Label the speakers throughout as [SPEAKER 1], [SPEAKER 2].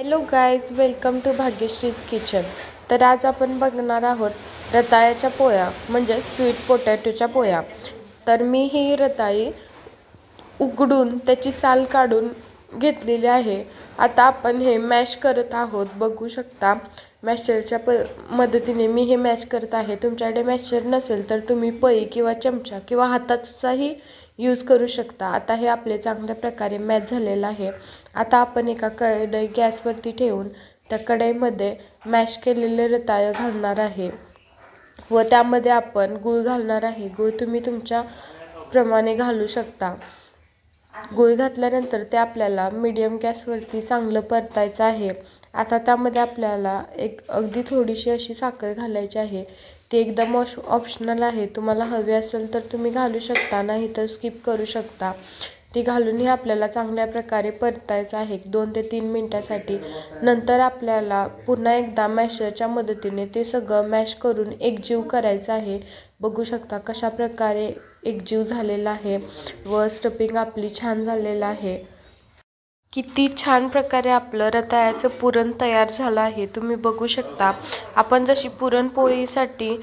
[SPEAKER 1] Hello guys, welcome to Bhagyashree's kitchen. तर आज आपण बघणार आहोत रताळ्याच्या पोळ्या म्हणजे स्वीट पोटॅटोच्या पोळ्या. तर मी ही रताळी उकडून त्याची साल काढून घेतलेली आहे. आता आपण हे मॅश करत आहोत. बघू शकता मॅशरच्या मदतीने मी हे मॅश करत आहे. तुमच्याकडे मॅशर नसेल तर तुम्ही पळी किंवा चमचा किंवा हाताचाही यूज करू शकता. आता हे आपले चांगल्या प्रकारे मॅश झालेलं आहे. आता आपण एका कढई गॅसवरती ठेवून त्या कढईमध्ये मॅश केलेले रताळे घालणार आहे व त्यामध्ये आपण गूळ घालणार आहे. गूळ तुम्ही तुमच्या प्रमाणे घालू शकता. गूळ घातल्यानंतर ते आपल्याला मीडियम गॅसवरती चांगलं परतायचं आहे. आता त्यामध्ये आपल्याला अगदी थोडीशी अशी साखर घालायची आहे. ती एकदम ऑप्शनल आहे. तुम्हाला हवी असेल तर तुम्ही घालू शकता, नाही तर स्किप करू शकता. ती घालूनही आपल्याला चांगल्या प्रकारे परतायचं आहे 2 ते 3 मिनिटासाठी. नंतर आपल्याला पुन्हा एकदा मॅशरच्या मदतीने ते सगळं मॅश करून एकजीव करायचं आहे. बघू शकता कशा प्रकारे एकजीव झालेला आहे व स्टफिंग आपली छान झालेलं आहे. किती छान प्रकारे आपलं रताळ्याचं पुरण तयार झालं आहे. तुम्ही बघू शकता आपण जशी पुरणपोळीसाठी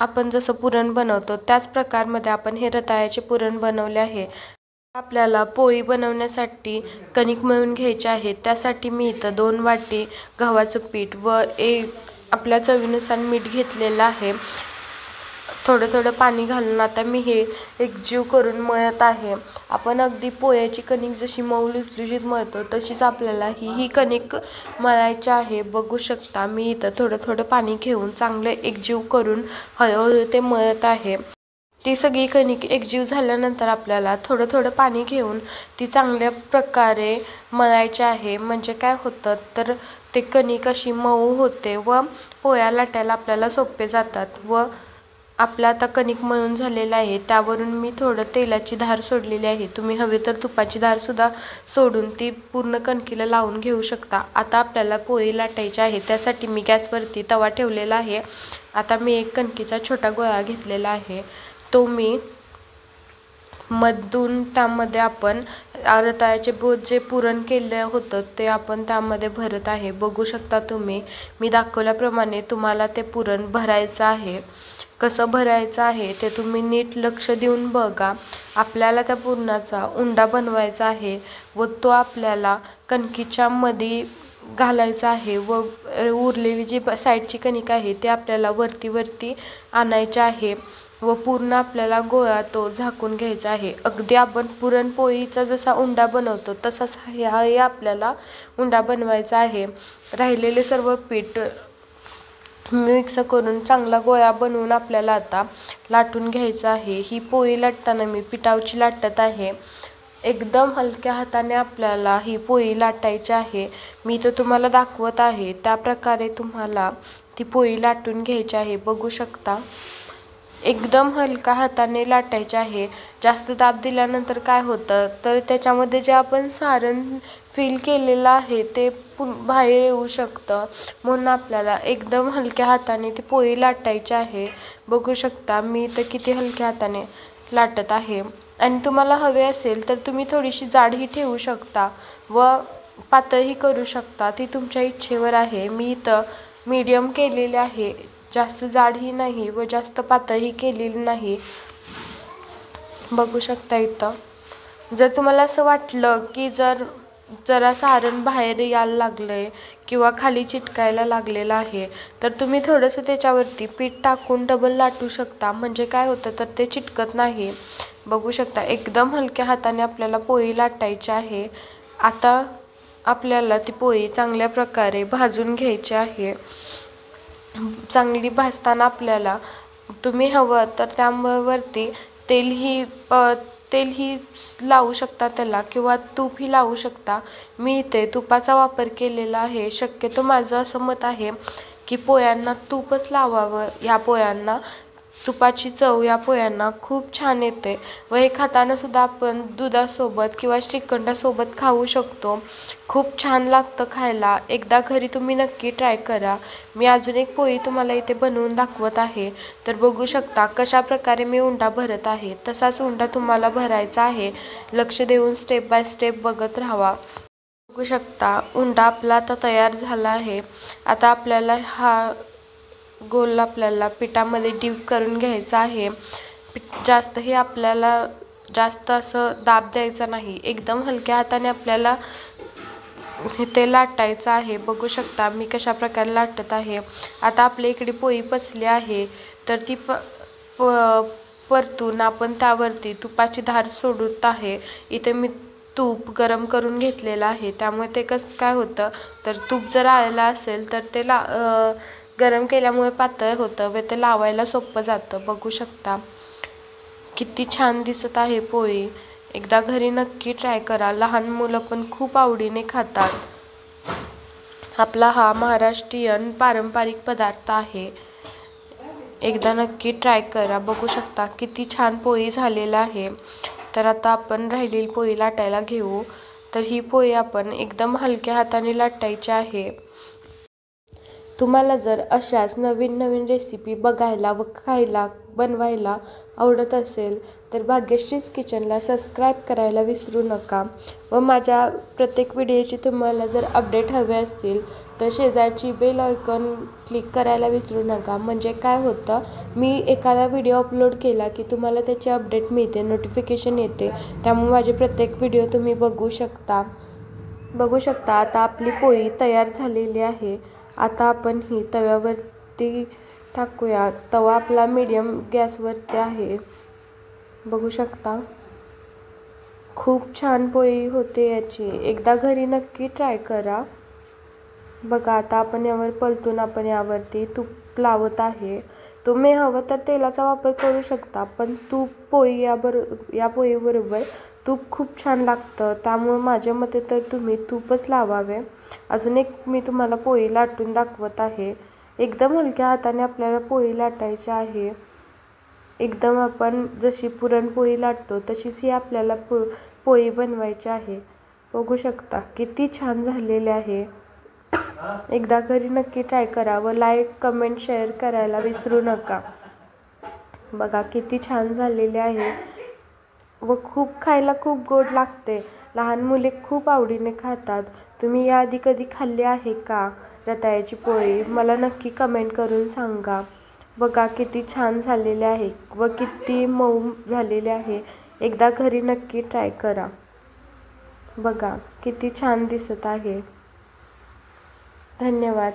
[SPEAKER 1] आपण जसं पुरण बनवतो त्याच प्रकारमध्ये आपण हे रताळ्याचे पुरण बनवले आहे. आपल्याला पोळी बनवण्यासाठी कणिक मळून घ्यायची आहे. त्यासाठी मी इथं 2 वाटी गव्हाचं पीठ व आपल्या चवीनुसार मीठ घेतलेलं आहे. थोडं पाणी घालून आता मी हे एकजीव करून मळत आहे. आपण अगदी पोळ्याची कणिक जशी मऊ लुसलुशीत मळतो तशीच आपल्याला ही कणिक मळायची आहे. बघू शकता मी इथं थोडं पाणी घेऊन चांगलं एकजीव करून हळूहळू ते मळत आहे. ती सगळी कणिक एकजीव झाल्यानंतर आपल्याला थोडं पाणी घेऊन ती चांगल्या प्रकारे मळायची आहे. म्हणजे काय होतं तर ते कणिक अशी मऊ होते व पोळ्या लाटायला आपल्याला सोपे जातात. व आपलं आता कणिक मळून झालेलं आहे. त्यावरून मी थोडं तेलाची धार सोडलेली आहे. तुम्ही हवे तर तुपाची धारसुद्धा सोडून ती पूर्ण कणकीला लावून घेऊ शकता. आता आपल्याला पोळी लाटायची आहे. त्यासाठी मी गॅसवरती तवा ठेवलेला आहे. आता मी एक कणकीचा छोटा गोळा घेतलेला आहे. तो मी मधून त्यामध्ये आपण रताळ्याचे जे पुरण केलं होतं ते आपण त्यामध्ये भरत आहे. बघू शकता तुम्ही मी दाखवल्याप्रमाणे तुम्हाला ते पुरण भरायचं आहे. कसं भरायचं आहे ते तुम्ही नीट लक्ष देऊन बघा. आपल्याला त्या पुरणाचा उंडा बनवायचा आहे व तो आपल्याला कणकीच्या मध्ये घालायचा आहे व उरलेली जी साईडची कणिक आहे ते आपल्याला वरती आणायची आहे व पूर्ण आपल्याला गोळा तो झाकून घ्यायचा आहे. अगदी आपण पुरणपोळीचा जसा उंडा बनवतो तसाच हाही आपल्याला उंडा बनवायचा आहे. राहिलेले सर्व पीठ मिक्स करून चांगला गोळा बनवून आपल्याला आता लाटून घ्यायचं आहे. ही पोळी लाटताना मी पिठावची लाटत आहे. एकदम हलक्या हाताने आपल्याला ही पोळी लाटायची आहे. मी तर तुम्हाला दाखवत आहे त्या प्रकारे तुम्हाला ती पोळी लाटून घ्यायची आहे. बघू शकता एकदम हलका हाताने लाटायचे आहे. जास्त दाब दिल्यानंतर काय होतं तर त्याच्यामध्ये जे आपण सारण फिल केलेलं आहे ते बाहेर येऊ शकतं. म्हणून आपल्याला एकदम हलक्या हाताने ती पोळी लाटायची आहे. बघू शकता मी तर किती हलक्या हाताने लाटत आहे. आणि तुम्हाला हवे असेल तर तुम्ही थोडीशी जाडही ठेवू शकता व पातळही करू शकता. ती तुमच्या इच्छेवर आहे. मी इथं मीडियम केलेली आहे. जास्त जाडही नाही व जास्त पातळही केलेली नाही. बघू शकता इथं जर तुम्हाला असं वाटलं की जरा सारण बाहेर यायला लागलंय किंवा खाली चिटकायला लागलेलं आहे तर तुम्ही थोडंसं त्याच्यावरती पीठ टाकून डबल लाटू शकता. म्हणजे काय होतं तर ते चिटकत नाही. बघू शकता एकदम हलक्या हाताने आपल्याला पोळी लाटायची आहे. आता आपल्याला ती पोळी चांगल्या प्रकारे भाजून घ्यायची आहे. चांगली भाजताना आपल्याला तुम्ही हवं तर त्यावरती तेलही लावू शकता त्याला किंवा तूपही लावू शकता. मी इथे तुपाचा वापर केलेला आहे. शक्यतो माझं असं मत आहे की पोळ्यांना तूपच लावावं. या पोळ्यांना तुपाची चव या पोळ्यांना खूप छान येते व हे खाताना सुद्धा आपण दुधासोबत किंवा श्रीखंडासोबत खाऊ शकतो. खूप छान लागतं खायला. एकदा घरी तुम्ही नक्की ट्राय करा. मी अजून एक पोळी तुम्हाला इथे बनवून दाखवत आहे. तर बघू शकता कशा प्रकारे मी उंडा भरत आहे. तसाच उंडा तुम्हाला भरायचा आहे. लक्ष देऊन स्टेप बाय स्टेप बघत राहावा. बघू शकता उंडा आपला आता तयार झाला आहे. आता आपल्याला हा गोल आपल्याला पिठामध्ये डीप करून घ्यायचा आहे. जास्तही आपल्याला जास्त असं दाब द्यायचा नाही, एकदम हलक्या हाताने आपल्याला ते लाटायचं आहे. बघू शकता मी कशा प्रकारे लाटत आहे. आता आपल्या इकडे पोळी पचली आहे तर ती परतून आपण त्यावरती तुपाची धार सोडत आहे. इथे मी तूप गरम करून घेतलेलं आहे, त्यामुळे ते कसं काय होतं तर तूप जर आलं असेल तर ते गरम केल्यामुळे पातळ होतं व ते लावायला सोपं जातं. बघू शकता किती छान दिसत आहे पोळी. एकदा घरी नक्की ट्राय करा, लहान मुलं पण खूप आवडीने खातात. आपला हा महाराष्ट्रीयन पारंपरिक पदार्थ आहे, एकदा नक्की ट्राय करा. बघू शकता किती छान पोळी झालेला आहे. तर आता आपण राहिलेली पोळी लाटायला घेऊ. तर ही पोळी आपण एकदम हलक्या हाताने लाटायची आहे. तुम्हाला जर अशाच नवीन नवीन रेसिपी बघायला व खायला बनवायला आवडत असेल तर भाग्यश्रीज किचनला सबस्क्राईब करायला विसरू नका. व माझ्या प्रत्येक व्हिडिओची तुम्हाला जर अपडेट हवे असतील तर शेजारची बेल आयकॉन क्लिक करायला विसरू नका. म्हणजे काय होतं, मी एखादा व्हिडिओ अपलोड केला की तुम्हाला त्याची अपडेट मिळते, नोटिफिकेशन येते. त्यामुळे माझे प्रत्येक व्हिडिओ तुम्ही बघू शकता. आता आपली पोळी तयार झालेली आहे. आता आपण ही तव्यावरती टाकूया. तवा आपला मीडियम गॅसवरती आहे. बघू शकता खूप छान पोळी होते याची, एकदा घरी नक्की ट्राय करा. बघा आता आपण यावर पलटून आपण यावरती तूप लावत आहे. तुम्ही हवं तर तेलाचा वापर करू शकता, पण या पोळीबरोबर तूप खूप छान लागतं. त्यामुळे माझ्या मते तर तुम्ही तूपच लावावे. अजून एक मी तुम्हाला पोळी लाटून दाखवत आहे. एकदम हलक्या हाताने आपल्याला पोळी लाटायची आहे. एकदम आपण जशी पुरणपोळी लाटतो तशीच ही आपल्याला पोळी बनवायची आहे. बघू शकता किती छान झालेले आहे. एकदा घरी नक्की ट्राय करा व लाईक कमेंट शेअर करायला विसरू नका. बघा किती छान झालेले आहे व खायला खूप गोड लागते. लहान मुले खूप आवडीने खातात. तुम्ही याआधी कधी खाल्ली आहे का रताळ्याची पोळी? मला नक्की कमेंट करून सांगा. बघा किती छान झालेले आहे व किती मऊ झालेले आहे. एकदा घरी नक्की ट्राय करा. बघा किती छान दिसत आहे. धन्यवाद.